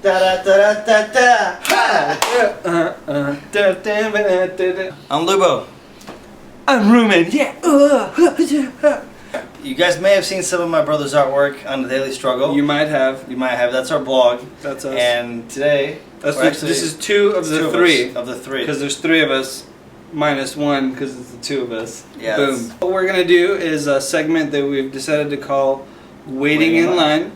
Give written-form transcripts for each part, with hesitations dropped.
I'm Lubo. I'm Rumen, yeah. You guys may have seen some of my brother's artwork on the Daily Struggle. You might have. You might have. That's our blog. That's us. And today, this is two of the three. Of the three. Because there's three of us, minus one, because it's the two of us. Yeah. Boom. What we're going to do is a segment that we've decided to call Waiting in Line.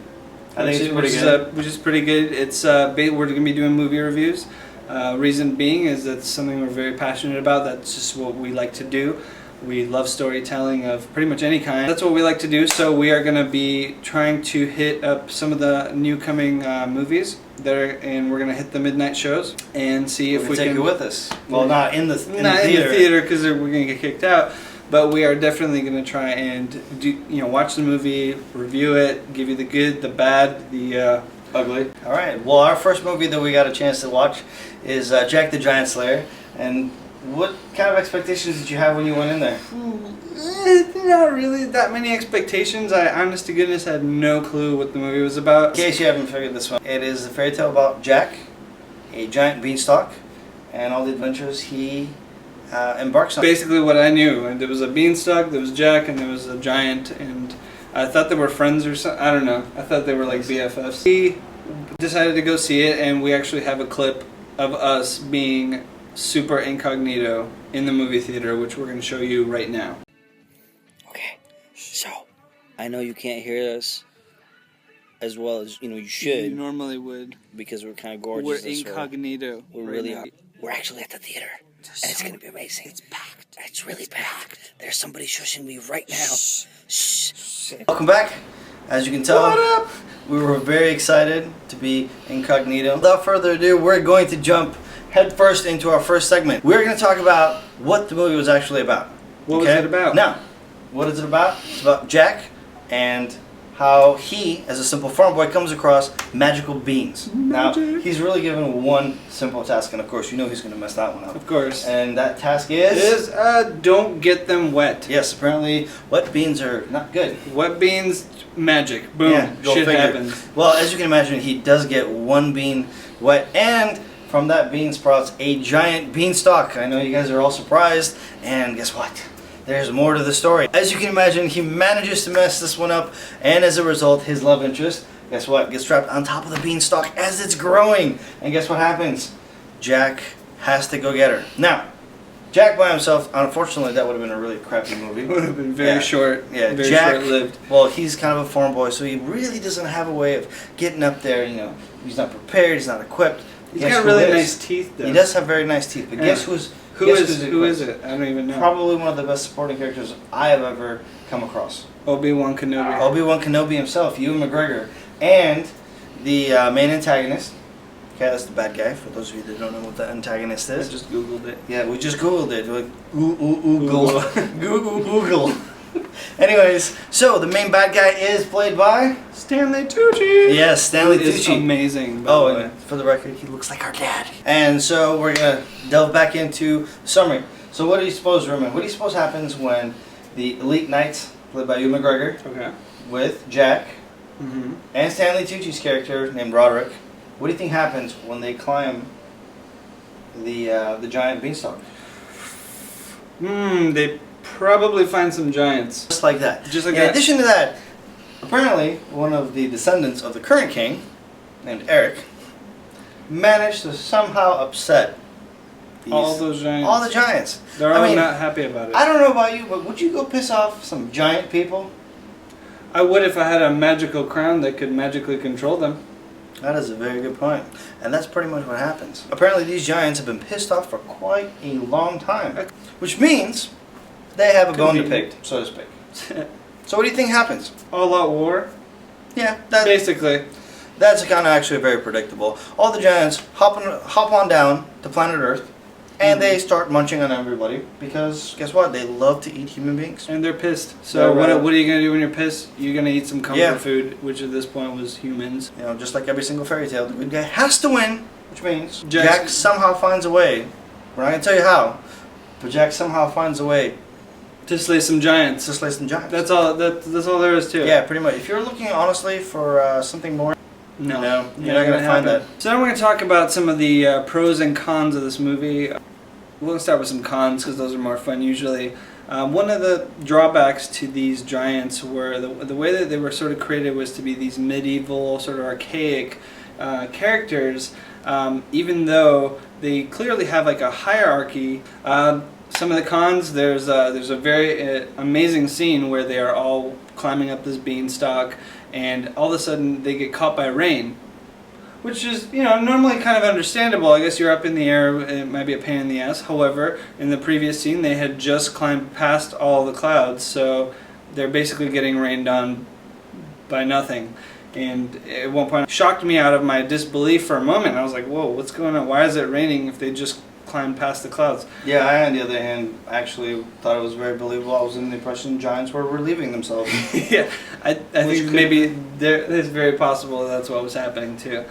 I think it's pretty good. Which is pretty good. It's we're going to be doing movie reviews. Reason being is that's something we're very passionate about. That's just what we like to do. We love storytelling of pretty much any kind. That's what we like to do. So we are going to be trying to hit up some of the new coming movies and we're going to hit the midnight shows and see if we can take you with us. Well, not in the theater. Not in the theater because we're going to get kicked out. But we are definitely going to try and watch the movie, review it, give you the good, the bad, the ugly. All right. Well, our first movie that we got a chance to watch is Jack the Giant Slayer. And what kind of expectations did you have when you went in there? Not really that many expectations. I, honest to goodness, had no clue what the movie was about. In case you haven't figured this one, it is a fairy tale about Jack, a giant beanstalk, and all the adventures he embarks on. Basically what I knew. And there was a beanstalk, there was Jack, and there was a giant, and I thought they were friends or something. I don't know. I thought they were like BFFs. We decided to go see it, and we actually have a clip of us being super incognito in the movie theater, which we're going to show you right now. Okay, so I know you can't hear us as well as you should. You normally would, because we're kind of gorgeous. We're incognito. We're right really. We're actually at the theater, and it's going to be amazing. It's packed. It's really packed. There's somebody shushing me right now. Shh. Welcome back. As you can tell, what up? We were very excited to be incognito. Without further ado, we're going to jump head first into our first segment. We're going to talk about what the movie was actually about. What was it about? Now, what is it about? It's about Jack and how he, as a simple farm boy, comes across magical beans. Now, he's really given one simple task, and of course, you know he's going to mess that one up. Of course. And that task is... don't get them wet. Yes, apparently wet beans are not good. Wet beans, magic. Boom. Yeah, Shit happens. Well, as you can imagine, he does get one bean wet, and from that bean sprouts a giant beanstalk. I know you guys are all surprised, and guess what? There's more to the story. As you can imagine, he manages to mess this one up, and as a result, his love interest, guess what, gets trapped on top of the beanstalk as it's growing. And guess what happens? Jack has to go get her. Now, Jack by himself, unfortunately, that would have been a really crappy movie. Would have been very short. Yeah, very Jack, short-lived. Well, he's kind of a farm boy, so he really doesn't have a way of getting up there. He's not prepared. He's not equipped. He's got really nice teeth, though. He does have very nice teeth, but guess who is it? I don't even know. Probably one of the best supporting characters I have ever come across. Obi-Wan Kenobi. Obi-Wan Kenobi himself, Ewan McGregor, and the main antagonist. Okay, that's the bad guy. For those of you that don't know what the antagonist is, I just googled it. Yeah, we just googled it. Google. Anyways, so the main bad guy is played by Stanley Tucci. Yes, Stanley Tucci. Is amazing. Oh, and for the record, he looks like our dad. And so we're gonna delve back into the summary. So what do you suppose, Roman? What do you suppose happens when the elite knights, played by Ewan McGregor, with Jack, and Stanley Tucci's character named Roderick? What do you think happens when they climb the giant beanstalk? They probably find some giants. Just like that. Just like In that. addition to that, apparently one of the descendants of the current king, named Eric, managed to somehow upset all those giants. All the giants. They're all not happy about it. I don't know about you, but would you go piss off some giant people? I would if I had a magical crown that could magically control them. That is a very good point. And that's pretty much what happens. Apparently these giants have been pissed off for quite a long time. Which means they have a bone to pick, so to speak. So what do you think happens? All out war? Yeah, basically. That's kind of actually very predictable. All the giants hop on down to planet Earth, and they start munching on everybody because guess what? They love to eat human beings. And they're pissed. So what are you going to do when you're pissed? You're going to eat some comfort food, which at this point was humans. Just like every single fairy tale, the good guy has to win, which means Jack somehow finds a way. We're not going to tell you how, but Jack somehow finds a way to slay some giants. That's all. That's all there is to it. Yeah, pretty much. If you're looking honestly for something more, No, you're not gonna find that. So now we're gonna talk about some of the pros and cons of this movie. We'll start with some cons because those are more fun usually. One of the drawbacks to these giants were the way that they were sort of created was to be these medieval, sort of archaic characters, even though they clearly have like a hierarchy. Some of the cons, there's a very amazing scene where they are all climbing up this beanstalk, and all of a sudden they get caught by rain, which is, you know, normally kind of understandable. I guess you're up in the air, it might be a pain in the ass. However, in the previous scene they had just climbed past all the clouds, so they're basically getting rained on by nothing. And at one point it shocked me out of my disbelief for a moment. I was like, whoa, what's going on? Why is it raining if they just climbed past the clouds? Yeah, I, on the other hand, actually thought it was very believable. I was in the impression giants were relieving themselves. Yeah, I think maybe it's very possible that's what was happening too.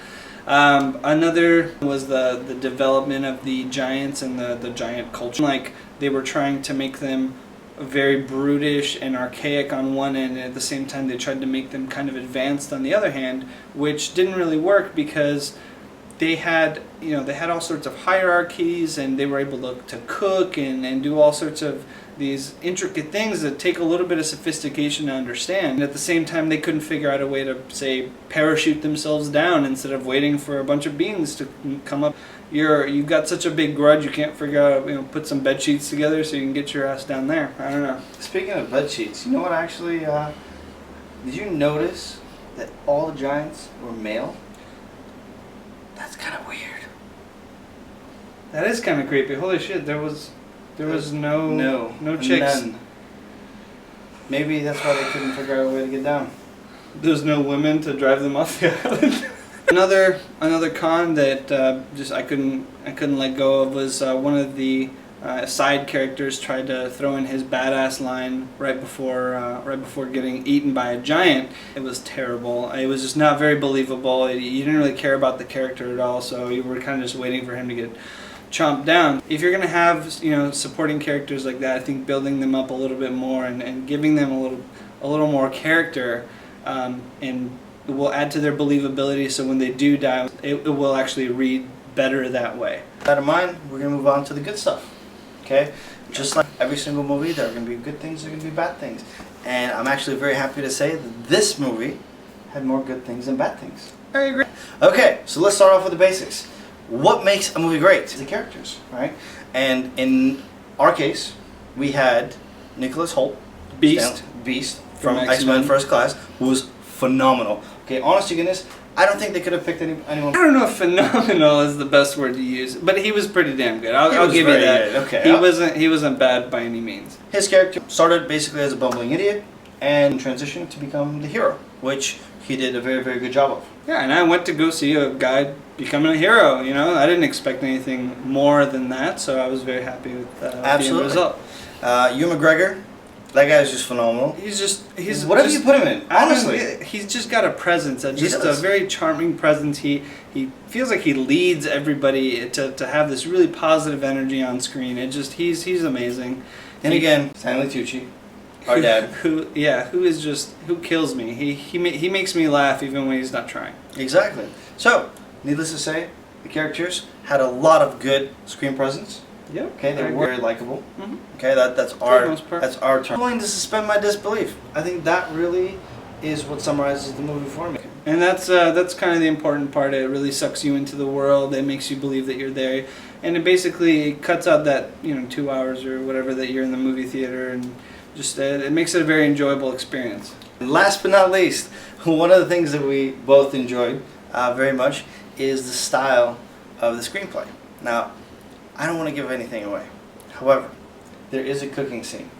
Another was the development of the giants and the giant culture. Like, they were trying to make them very brutish and archaic on one end, and at the same time they tried to make them kind of advanced on the other hand, which didn't really work because they had, you know, they had all sorts of hierarchies, and they were able to cook and do all sorts of these intricate things that take a little bit of sophistication to understand. And at the same time, they couldn't figure out a way to, say, parachute themselves down instead of waiting for a bunch of beans to come up. You've got such a big grudge, you can't figure out, you know, put some bed sheets together so you can get your ass down there. I don't know. Speaking of bed sheets, you know what actually, did you notice that all the giants were male? That's kind of weird. That is kind of creepy. Holy shit, there was no chicks. None. Maybe that's why they couldn't figure out a way to get down. There's no women to drive them off the island. Another con that just I couldn't let go of was one of the side characters tried to throw in his badass line right before getting eaten by a giant. It was terrible. It was just not very believable. You didn't really care about the character at all, so you were kind of just waiting for him to get chomped down. If you're gonna have, you know, supporting characters like that, I think building them up a little bit more and giving them a little more character, and it will add to their believability. So when they do die, it will actually read better that way. With that in mind, we're gonna move on to the good stuff. Okay, just like every single movie, there are gonna be good things, there are gonna be bad things, and I'm actually very happy to say that this movie had more good things than bad things. I agree. Okay, so let's start off with the basics. What makes a movie great? The characters, right? And in our case, we had Nicholas Hoult, Beast from X-Men First Class, who was phenomenal. Okay, honest to goodness, I don't think they could have picked anyone. I don't know if phenomenal is the best word to use, but he was pretty damn good. I'll give you that. Good. Okay, he wasn't bad by any means. His character started basically as a bumbling idiot and transitioned to become the hero, which he did a very, very good job of. Yeah, and I went to go see a guy becoming a hero. You know, I didn't expect anything more than that, so I was very happy with the end result. Ewan McGregor, that guy is just phenomenal. He's whatever you put him in. Honestly, he's just got a presence, a very charming presence. He feels like he leads everybody to have this really positive energy on screen. He's amazing. And again, Stanley Tucci, our dad, who kills me. He makes me laugh even when he's not trying. Exactly. So, needless to say, the characters had a lot of good screen presence. Yep. Okay, they were very likable. Mm-hmm. Okay, that's our turn. I'm willing to suspend my disbelief. I think that really is what summarizes the movie for me. And that's kind of the important part. It really sucks you into the world. It makes you believe that you're there, and it basically cuts out that 2 hours or whatever that you're in the movie theater, and just it makes it a very enjoyable experience. And last but not least, one of the things that we both enjoyed very much is the style of the screenplay. Now, I don't want to give anything away. However, there is a cooking scene.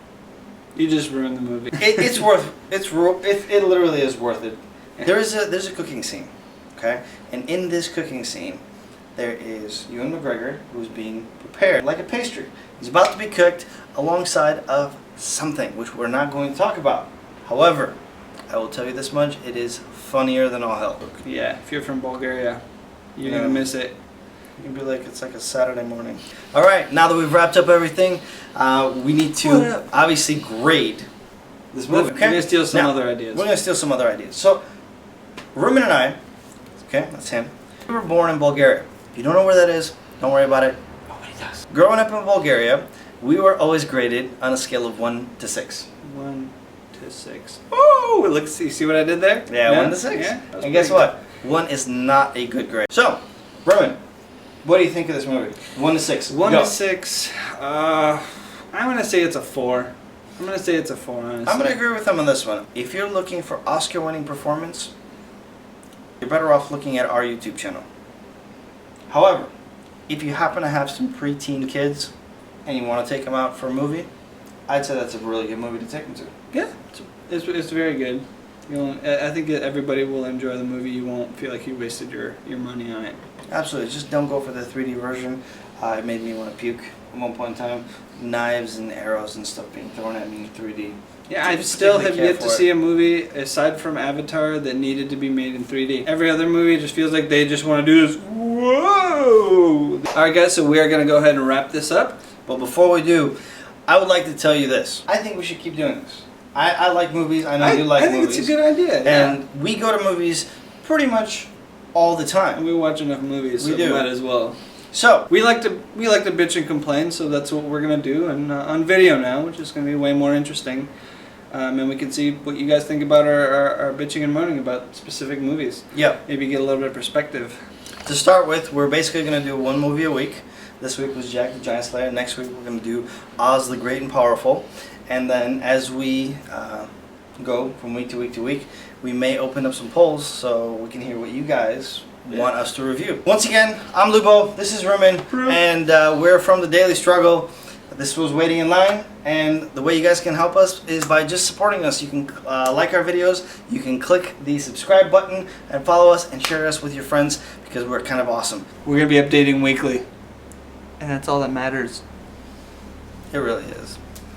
You just ruined the movie. It literally is worth it. There's a cooking scene, okay? And in this cooking scene, there is Ewan McGregor who's being prepared like a pastry. He's about to be cooked alongside of something which we're not going to talk about. However, I will tell you this much: it is funnier than all hell. Yeah, if you're from Bulgaria, you're gonna miss it. You'd be like, it's like a Saturday morning. All right, now that we've wrapped up everything, we need to obviously grade this movie. Okay? We're going to steal some other ideas. We're going to steal some other ideas. So, Ruben and I Okay, that's him. We were born in Bulgaria. If you don't know where that is, don't worry about it. Nobody does. Growing up in Bulgaria, we were always graded on a scale of 1 to 6. 1 to 6. Oh, look! See what I did there? Yeah, 1 to 6. Yeah, and guess what? 1 is not a good grade. So, Roman, what do you think of this movie? 1 to 6. 1 Go. to 6. I'm gonna say it's a 4. I'm gonna say it's a 4. Honestly. I'm gonna agree with him on this one. If you're looking for Oscar-winning performance, you're better off looking at our YouTube channel. However, if you happen to have some preteen kids and you want to take them out for a movie, I'd say that's a really good movie to take them to. Yeah, it's very good. I think that everybody will enjoy the movie. You won't feel like you wasted your money on it. Absolutely. Just don't go for the 3D version. It made me want to puke at one point in time. Knives and arrows and stuff being thrown at me in 3D. Yeah, I still have yet to see a movie, aside from Avatar, that needed to be made in 3D. Every other movie just feels like they just want to do this. Whoa! Alright guys, so we are going to go ahead and wrap this up. But before we do, I would like to tell you this. I think we should keep doing this. I like movies. I know you like movies. I think it's a good idea. Yeah. And we go to movies pretty much all the time. We watch enough movies, so we might as well. So we like to bitch and complain, so that's what we're gonna do, and on video now, which is gonna be way more interesting. And we can see what you guys think about our bitching and moaning about specific movies. Yeah. Maybe get a little bit of perspective. To start with, we're basically gonna do one movie a week. This week was Jack the Giant Slayer. Next week we're gonna do Oz the Great and Powerful. And then as we go from week to week to week, we may open up some polls so we can hear what you guys want us to review. Once again, I'm Lubo, this is Roman, and we're from The Daily Struggle. This was Waiting in Line, and the way you guys can help us is by just supporting us. You can like our videos, you can click the subscribe button and follow us and share us with your friends because we're kind of awesome. We're going to be updating weekly, and that's all that matters. It really is.